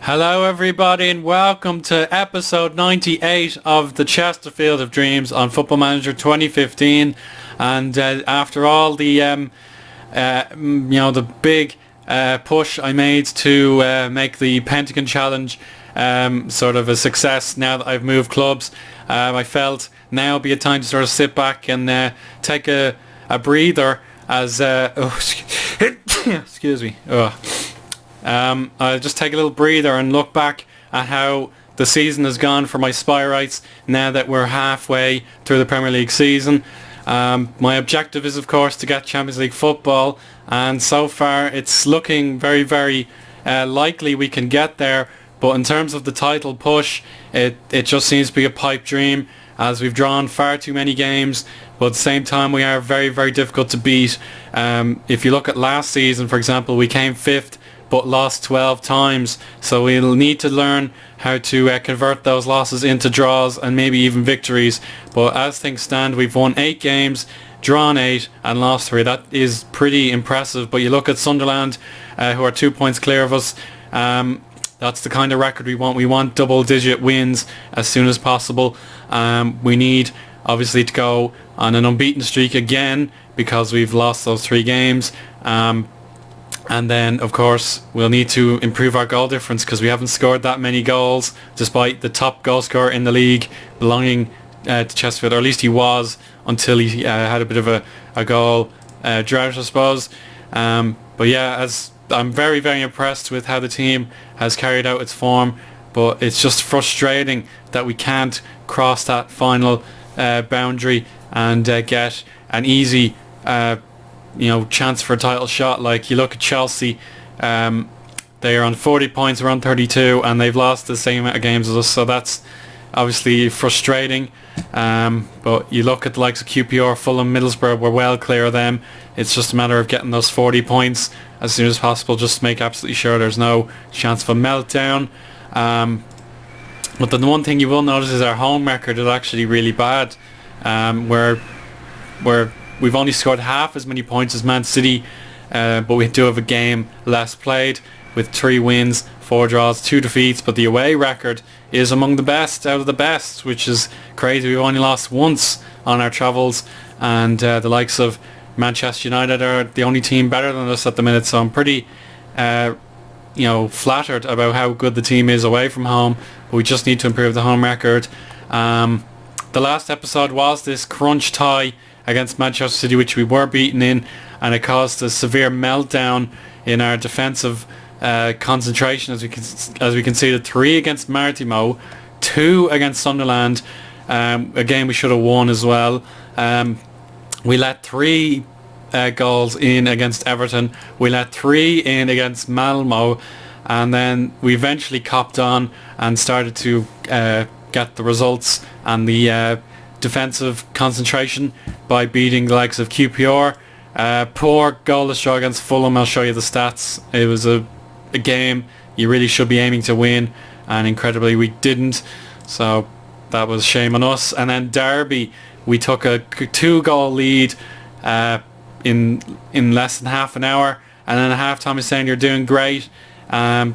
Hello everybody and welcome to episode 98 of the Chesterfield of Dreams on Football Manager 2015. And after all the the big push I made to make the Pentagon challenge sort of a success now that I've moved clubs, I felt now would be a time to sort of sit back and take a breather as excuse me. I'll just take a little breather and look back at how the season has gone for my Spireties now that we're halfway through the Premier League season. My objective is, of course, to get Champions League football, and so far it's looking very, very likely we can get there. But in terms of the title push, it just seems to be a pipe dream, as we've drawn far too many games, but at the same time we are very, very difficult to beat. If you look at last season, for example, we came 5th but lost 12 times, so we'll need to learn how to convert those losses into draws and maybe even victories. But as things stand, we've won 8 games, drawn 8 and lost 3. That is pretty impressive. But you look at Sunderland, who are 2 points clear of us. That's the kind of record we want. We want double-digit wins as soon as possible. We need, obviously, to go on an unbeaten streak again because we've lost those 3 games. And then, of course, we'll need to improve our goal difference because we haven't scored that many goals, despite the top goal scorer in the league belonging to Chesterfield, or at least he was until he had a bit of a goal drought, I suppose. But yeah, as I'm very, very impressed with how the team has carried out its form, but it's just frustrating that we can't cross that final boundary and get an easy chance for a title shot. Like, you look at Chelsea, they are on 40 points, we're on 32, and they've lost the same amount of games as us, so that's obviously frustrating. But you look at the likes of QPR, Fulham, Middlesbrough, we're well clear of them. It's just a matter of getting those 40 points as soon as possible, just to make absolutely sure there's no chance of a meltdown. But then the one thing you will notice is our home record is actually really bad. We've only scored half as many points as Man City, but we do have a game less played with 3 wins, 4 draws, 2 defeats, but the away record is among the best out of the best, which is crazy. We've only lost once on our travels, and the likes of Manchester United are the only team better than us at the minute, so I'm pretty flattered about how good the team is away from home, but we just need to improve the home record. The last episode was this crunch tie against Manchester City, which we were beaten in, and it caused a severe meltdown in our defensive concentration, as we conceded 3 against Martimo, 2 against Sunderland, a game we should have won as well. We let 3 goals in against Everton, we let 3 in against Malmo, and then we eventually copped on and started to get the results and the defensive concentration by beating the likes of QPR. Poor goalless draw against Fulham. I'll show you the stats. It was a game you really should be aiming to win, and incredibly we didn't, so that was shame on us. And then Derby, we took a 2-goal lead in less than half an hour, and then at half time is saying you're doing great,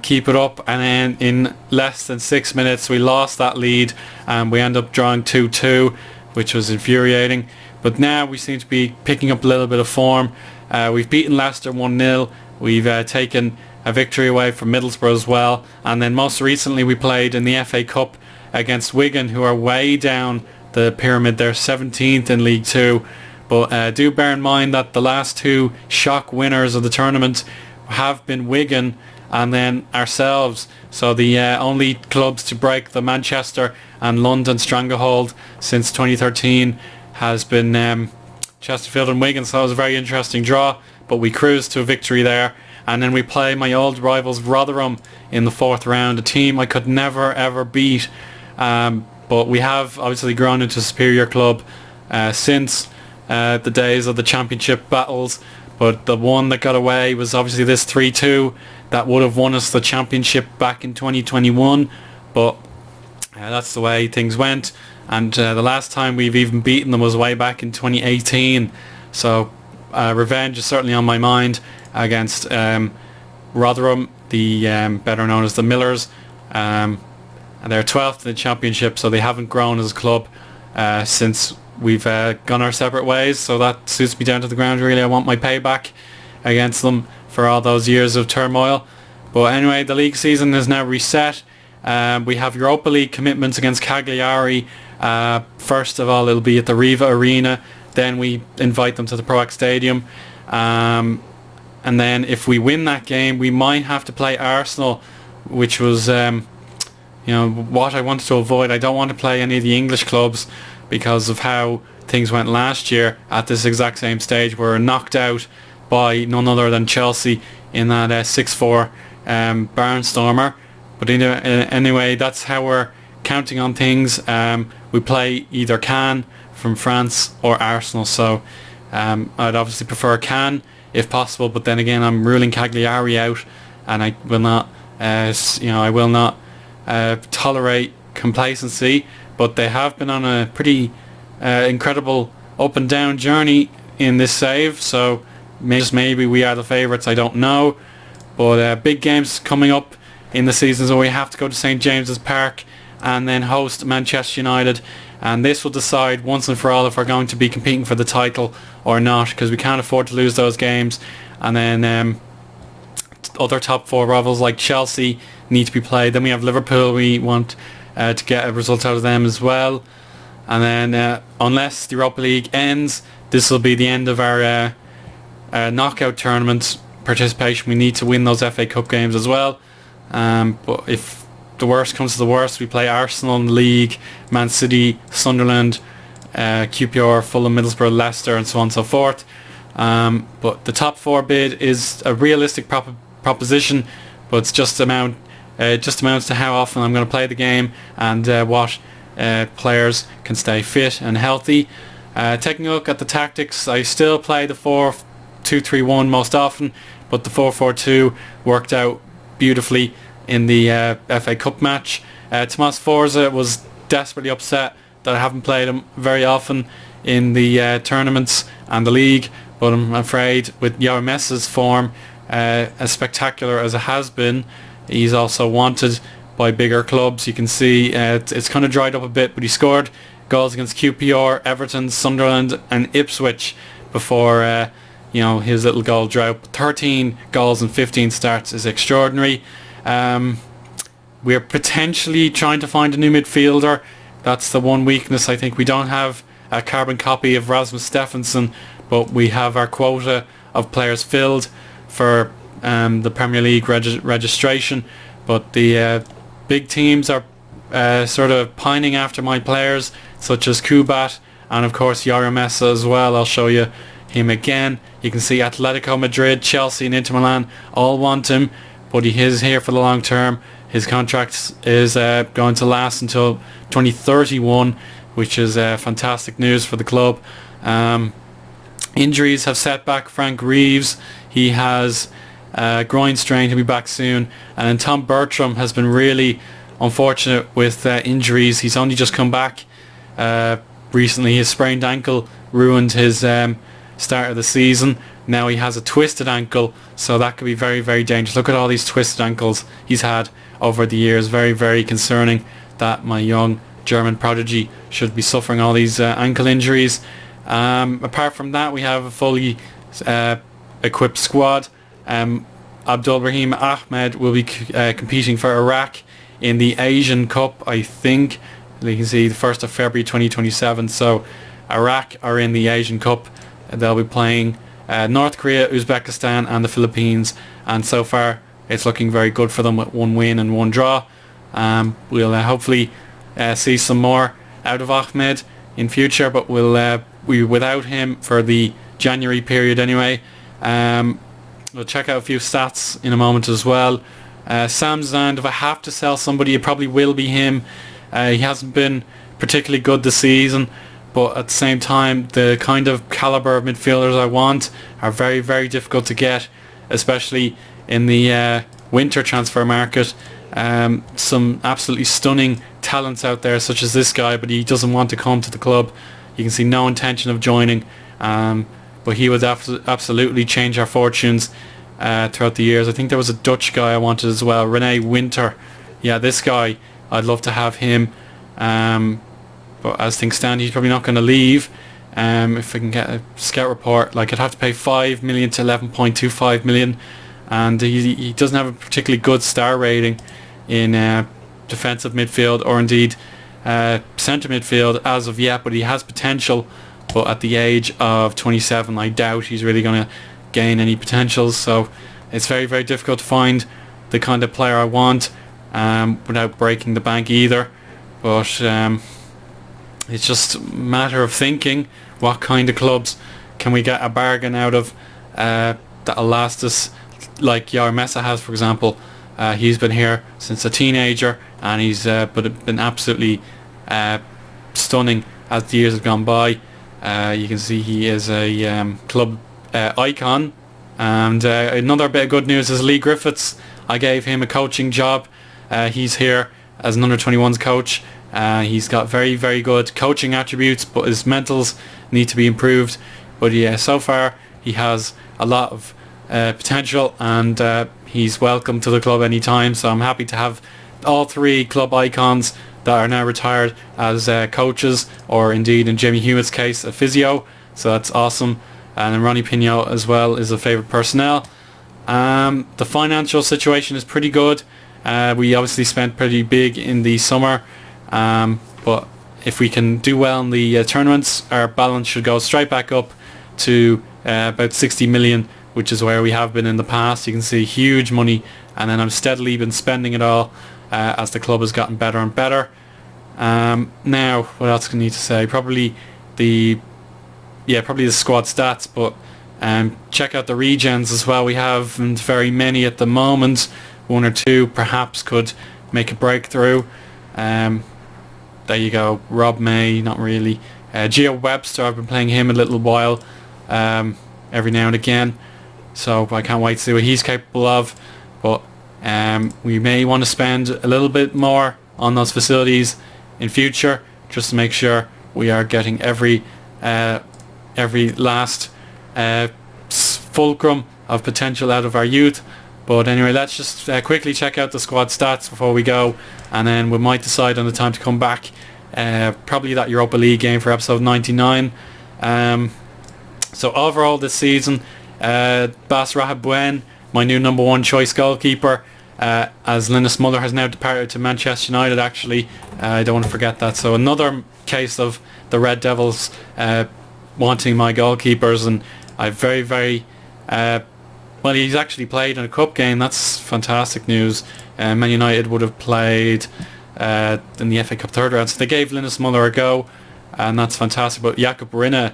keep it up, and then in less than 6 minutes we lost that lead and we ended up drawing 2-2, which was infuriating. But now we seem to be picking up a little bit of form. We've beaten Leicester 1-0. We've taken a victory away from Middlesbrough as well. And then most recently we played in the FA Cup against Wigan, who are way down the pyramid. They're 17th in League 2. But do bear in mind that the last 2 shock winners of the tournament have been Wigan and then ourselves. So the only clubs to break the Manchester and London stranglehold since 2013 has been Chesterfield and Wigan. So it was a very interesting draw, but we cruised to a victory there. And then we play my old rivals Rotherham in the 4th round, a team I could never ever beat. But we have obviously grown into a superior club since the days of the championship battles. But the one that got away was obviously this 3-2 that would have won us the championship back in 2021. But that's the way things went. And the last time we've even beaten them was way back in 2018. So revenge is certainly on my mind against Rotherham. the better known as the Millers, and they're 12th in the championship, so they haven't grown as a club since we've gone our separate ways. So that suits me down to the ground really. I want my payback against them for all those years of turmoil. But anyway, the league season is now reset. We have Europa League commitments against Cagliari. First of all, it'll be at the Riva Arena. Then we invite them to the Proac Stadium. And then if we win that game, we might have to play Arsenal, which was what I wanted to avoid. I don't want to play any of the English clubs because of how things went last year at this exact same stage. We were knocked out by none other than Chelsea in that 6-4 barnstormer. But anyway, that's how we're counting on things. We play either Cannes from France or Arsenal, so I'd obviously prefer Cannes if possible. But then again, I'm ruling Cagliari out, and I will not, tolerate complacency. But they have been on a pretty incredible up and down journey in this save, so maybe we are the favourites. I don't know, but big games coming up in the season, so we have to go to St James's Park and then host Manchester United, and this will decide once and for all if we're going to be competing for the title or not, because we can't afford to lose those games. And then other top four rivals like Chelsea need to be played. Then we have Liverpool. We want to get a result out of them as well. And then unless the Europa League ends, this will be the end of our knockout tournament participation. We need to win those FA Cup games as well. But if the worst comes to the worst, we play Arsenal in the league, Man City, Sunderland, QPR, Fulham, Middlesbrough, Leicester, and so on and so forth. But the top four bid is a realistic proposition, but it's just amounts to how often I'm going to play the game and what players can stay fit and healthy. Taking a look at the tactics, I still play the 4-2-3-1 most often, but the 4-4-2 worked out beautifully in the FA Cup match. Tomas Forza was desperately upset that I haven't played him very often in the tournaments and the league, but I'm afraid with Joao Messa's form, as spectacular as it has been, he's also wanted by bigger clubs. You can see it's kind of dried up a bit, but he scored goals against QPR, Everton, Sunderland and Ipswich before his little goal drought. 13 goals and 15 starts is extraordinary. We're potentially trying to find a new midfielder. That's the one weakness. I think we don't have a carbon copy of Rasmus Stephenson, but we have our quota of players filled for the Premier League registration. But the big teams are sort of pining after my players, such as Kubat and of course Joao Messa as well. I'll show you him again. You can see Atletico Madrid, Chelsea and Inter Milan all want him, but he is here for the long term. His contract is going to last until 2031, which is fantastic news for the club. Injuries have set back Frank Reeves. He has groin strain. He'll be back soon. And then Tom Bertram has been really unfortunate with injuries. He's only just come back recently. His sprained ankle ruined his start of the season. Now he has a twisted ankle, so that could be very, very dangerous. Look at all these twisted ankles he's had over the years. Very, very concerning that my young German prodigy should be suffering all these ankle injuries. Apart from that, we have a fully equipped squad. Abdul Rahim Ahmed will be competing for Iraq in the Asian Cup, I think. You can see the 1st of February 2027. So Iraq are in the Asian Cup. They'll be playing North Korea, Uzbekistan and the Philippines, and so far it's looking very good for them with one win and one draw. We'll hopefully see some more out of Ahmed in future, but we'll be without him for the January period anyway. We'll check out a few stats in a moment as well. Sam Zand, if I have to sell somebody, it probably will be him. He hasn't been particularly good this season, but at the same time the kind of caliber of midfielders I want are very, very difficult to get, especially in the winter transfer market. Some absolutely stunning talents out there such as this guy, but he doesn't want to come to the club. You can see no intention of joining, but he would absolutely change our fortunes throughout the years. I think there was a Dutch guy I wanted as well, Rene Winter. Yeah, this guy, I'd love to have him. But as things stand, he's probably not going to leave. If I can get a scout report, like I'd have to pay 5 million to 11.25 million, and he doesn't have a particularly good star rating in defensive midfield or indeed centre midfield as of yet, but he has potential. But at the age of 27, I doubt he's really going to gain any potential, so it's very, very difficult to find the kind of player I want without breaking the bank either. But it's just a matter of thinking, what kind of clubs can we get a bargain out of that'll last us, like Yair Messa has, for example. He's been here since a teenager, and he's been absolutely stunning as the years have gone by. You can see he is a club icon. And another bit of good news is Lee Griffiths. I gave him a coaching job. He's here as an under-21s coach. He's got very, very good coaching attributes, but his mentals need to be improved. But yeah, so far he has a lot of potential, and he's welcome to the club anytime. So I'm happy to have all three club icons that are now retired as coaches, or indeed in Jamie Hewitt's case a physio. So that's awesome. And then Ronnie Pignot as well is a favourite personnel. The financial situation is pretty good. We obviously spent pretty big in the summer, but if we can do well in the tournaments, our balance should go straight back up to about 60 million, which is where we have been in the past. You can see huge money, and then I've steadily been spending it all as the club has gotten better and better. Now, what else can I need to say? Probably the squad stats, but check out the regens as well. We haven't very many at the moment. One or two perhaps could make a breakthrough. There you go. Rob May, not really. Gio Webster, I've been playing him a little while, every now and again. So I can't wait to see what he's capable of. But we may want to spend a little bit more on those facilities in future, just to make sure we are getting every last fulcrum of potential out of our youth. But anyway, let's just quickly check out the squad stats before we go, and then we might decide on the time to come back. Probably that Europa League game for episode 99. So overall this season, Bas Rahabuen, my new number one choice goalkeeper, as Linus Muller has now departed to Manchester United. Actually, I don't want to forget that. So another case of the Red Devils wanting my goalkeepers, and I very, very well, he's actually played in a cup game. That's fantastic news. Man United would have played in the FA Cup third round, so they gave Linus Muller a go, and that's fantastic. But Jakub Rinne,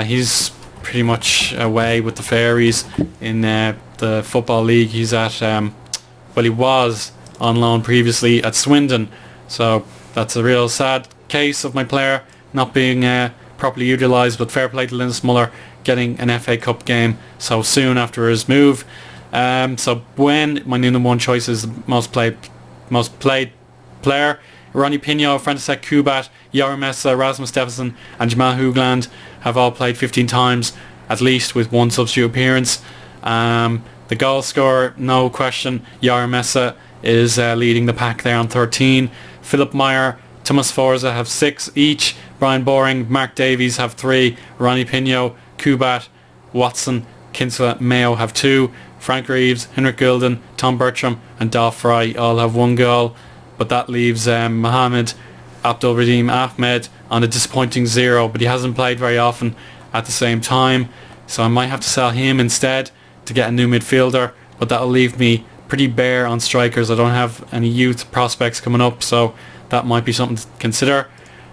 he's pretty much away with the fairies in the Football League. He's at, he was on loan previously at Swindon, so that's a real sad case of my player not being properly utilised, but fair play to Linus Muller getting an FA Cup game so soon after his move. So Buen, my new number one choice, is the most played player. Ronnie Pignot, František Kubat, Yair Messa, Rasmus Stephenson and Jamal Hoogland have all played 15 times at least, with one substitute appearance. The goal scorer, no question, Yair Messa is leading the pack there on 13. Philip Meyer, Thomas Forza have 6 each. Brian Boring, Mark Davies have 3. Ronnie Pignot, Kubat, Watson, Kinsella, Mayo have 2. Frank Reeves, Henrik Gulden, Tom Bertram and Dolph Fry all have 1 goal. But that leaves Mohamed Abdul Rahim Ahmed on a disappointing 0, but he hasn't played very often at the same time. So I might have to sell him instead to get a new midfielder, but that'll leave me pretty bare on strikers. I don't have any youth prospects coming up, so that might be something to consider.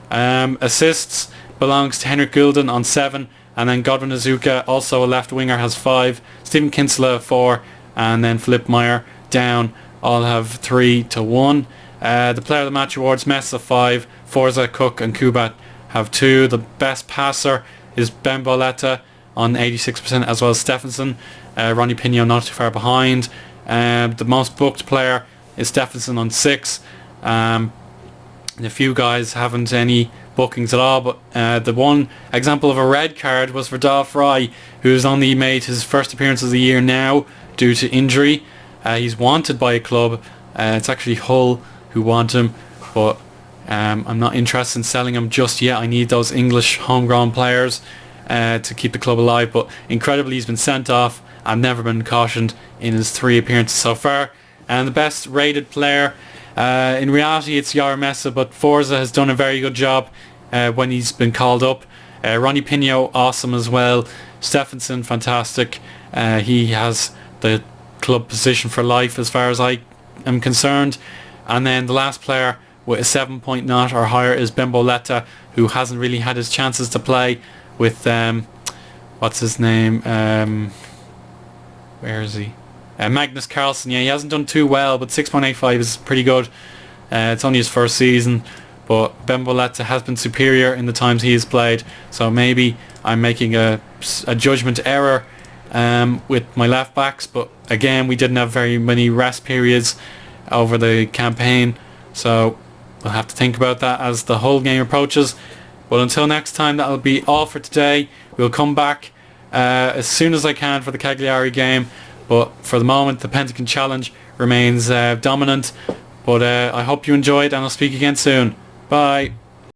Assists belongs to Henrik Gulden on 7, and then Godwin Azuka, also a left winger, has 5. Stephen Kinsella 4, and then Philip Meyer down all have 3 to 1. The player of the match awards, Messa 5, Forza, Cook and Kubat have 2. The best passer is Ben Boletta on 86%, as well as Stephenson. Ronnie Pignot not too far behind. The most booked player is Stephenson on 6. And a few guys haven't any bookings at all. But the one example of a red card was for Dahl Fry, who's only made his first appearance of the year now due to injury. He's wanted by a club. It's actually Hull who want him, but I'm not interested in selling him just yet. I need those English homegrown players to keep the club alive. But incredibly, he's been sent off and never been cautioned in his 3 appearances so far. And the best rated player, in reality it's Yaramessa, but Forza has done a very good job when he's been called up. Ronnie Pinho, awesome as well. Stephenson, fantastic. He has the club position for life as far as I am concerned. And then the last player with a 7.0 or higher is Bemboletta, who hasn't really had his chances to play with what's his name, where is he, Magnus Carlsen. Yeah, he hasn't done too well, but 6.85 is pretty good. It's only his first season, but Bemboletta has been superior in the times he has played, so maybe I'm making a judgment error with my left backs. But again, we didn't have very many rest periods over the campaign, so we'll have to think about that as the whole game approaches. But until next time, that'll be all for today. We'll come back as soon as I can for the Cagliari game, but for the moment the Pentagon challenge remains dominant. But I hope you enjoyed, and I'll speak again soon. Bye.